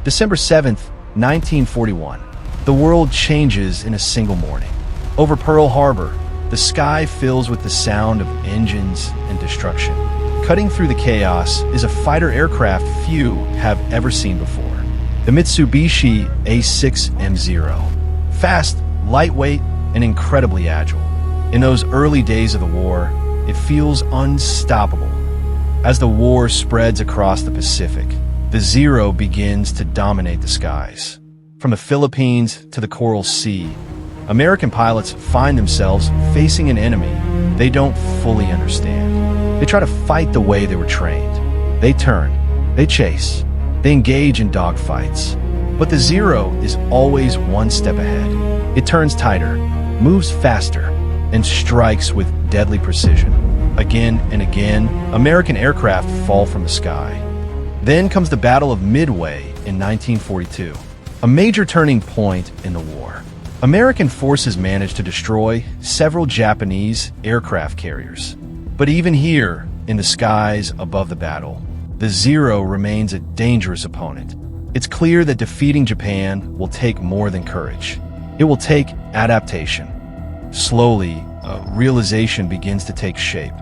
December 7th, 1941. The world changes in a single morning. Over Pearl Harbor, the sky fills with the sound of engines and destruction. Cutting through the chaos is a fighter aircraft few have ever seen before. The Mitsubishi A6M Zero. Fast, lightweight, and incredibly agile. In those early days of the war, it feels unstoppable. As the war spreads across the Pacific, the Zero begins to dominate the skies. From the Philippines to the Coral Sea, American pilots find themselves facing an enemy they don't fully understand. They try to fight the way they were trained. They turn, they chase, they engage in dogfights. But the Zero is always one step ahead. It turns tighter, moves faster, and strikes with deadly precision. Again and again, American aircraft fall from the sky. Then comes the Battle of Midway in 1942. A major turning point in the war. American forces managed to destroy several Japanese aircraft carriers. But even here, in the skies above the battle, the Zero remains a dangerous opponent. It's clear that defeating Japan will take more than courage. It will take adaptation. Slowly, a realization begins to take shape.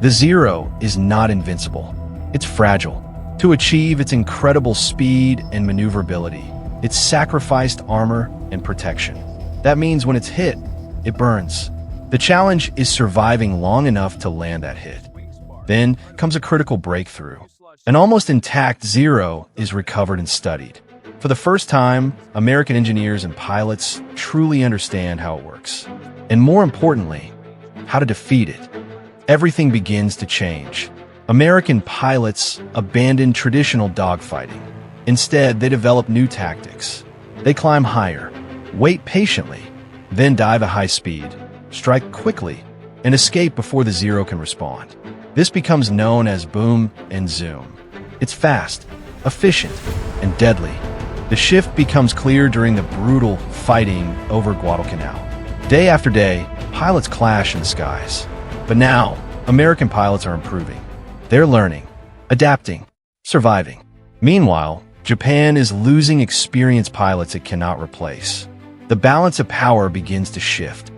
The Zero is not invincible. It's fragile. To achieve its incredible speed and maneuverability, it sacrificed armor and protection. That means when it's hit, it burns. The challenge is surviving long enough to land that hit. Then comes a critical breakthrough. An almost intact Zero is recovered and studied. For the first time, American engineers and pilots truly understand how it works. And more importantly, how to defeat it. Everything begins to change. American pilots abandon traditional dogfighting. Instead, they develop new tactics. They climb higher, wait patiently, then dive at high speed, strike quickly, and escape before the Zero can respond. This becomes known as boom and zoom. It's fast, efficient, and deadly. The shift becomes clear during the brutal fighting over Guadalcanal. Day after day, pilots clash in the skies. But now, American pilots are improving. They're learning, adapting, surviving. Meanwhile, Japan is losing experienced pilots it cannot replace. The balance of power begins to shift.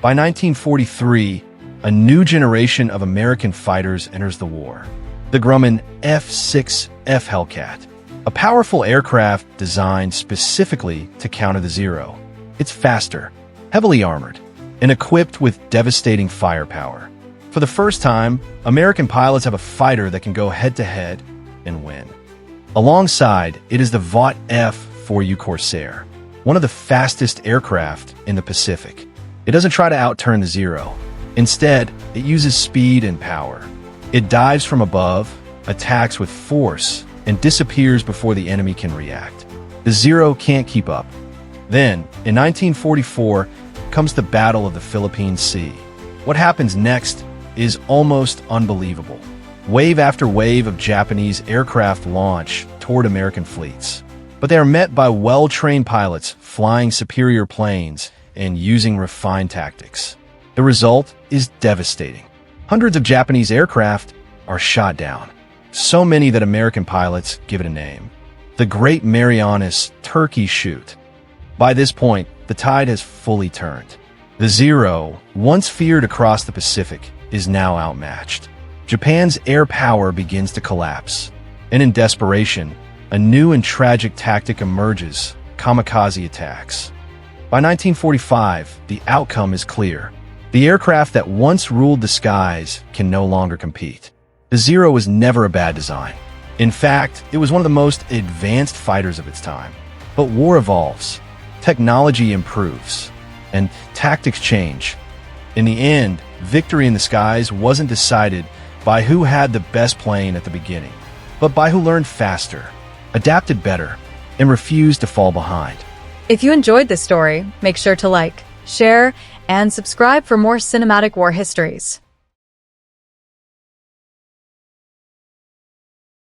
By 1943, a new generation of American fighters enters the war. The Grumman F-6F Hellcat, a powerful aircraft designed specifically to counter the Zero. It's faster, heavily armored, and equipped with devastating firepower. For the first time, American pilots have a fighter that can go head-to-head and win. Alongside, it is the Vought F-4U Corsair, one of the fastest aircraft in the Pacific. It doesn't try to outturn the Zero. Instead, it uses speed and power. It dives from above, attacks with force, and disappears before the enemy can react. The Zero can't keep up. Then, in 1944, comes the Battle of the Philippine Sea. What happens next is almost unbelievable. Wave after wave of Japanese aircraft launch toward American fleets. But they are met by well-trained pilots flying superior planes and using refined tactics. The result is devastating. Hundreds of Japanese aircraft are shot down. So many that American pilots give it a name. The Great Marianas Turkey Shoot. By this point, the tide has fully turned. The Zero, once feared across the Pacific, is now outmatched. Japan's air power begins to collapse. And in desperation, a new and tragic tactic emerges: kamikaze attacks. By 1945, the outcome is clear. The aircraft that once ruled the skies can no longer compete. The Zero was never a bad design. In fact, it was one of the most advanced fighters of its time. But war evolves, technology improves, and tactics change. In the end, victory in the skies wasn't decided by who had the best plane at the beginning, but by who learned faster, adapted better, and refused to fall behind. If you enjoyed this story, make sure to like, share, and subscribe for more cinematic war histories.